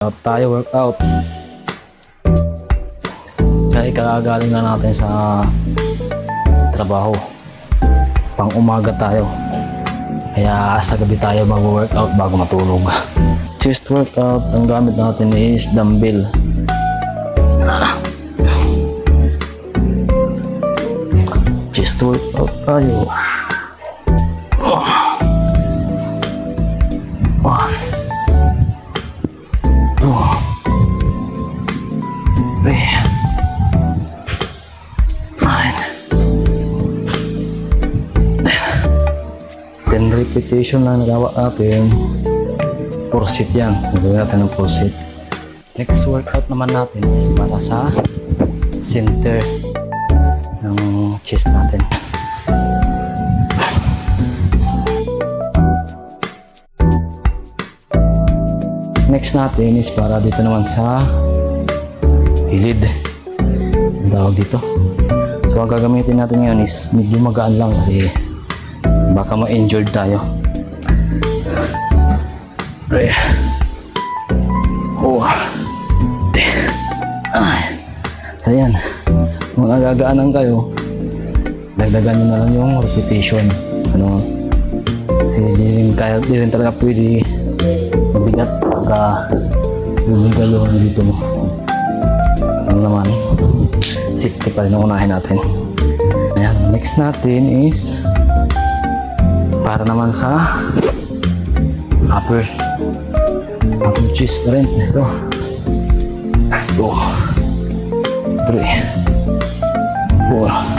Out tayo, workout. Kaya kakagaling na natin sa trabaho. Pang umaga tayo. Kaya sa gabi tayo mag-workout bago matulog. Chest workout, ang gamit natin is dumbbell. Chest workout tayo. 1, 2, 3, 10 repetition lang nagawa natin. 4 set yan. Nagawin natin ng 4 set. Next workout naman natin is para sa center ng chest natin. Next natin is para dito naman sa gilid. Ang tawag dito. So ang gagamitin natin ngayon is medyo magaan lang kasi baka ma-injured tayo. So yan, kung agagaanan kayo, dagdagan nyo na lang yung repetition. Kasi di rin talaga pwede mabigat pagka yung galon dito mo. Naman, safety pa rin ang unahin natin. Ayan, next natin is para naman sa upper chest na rin. Ito 2, 3, 4,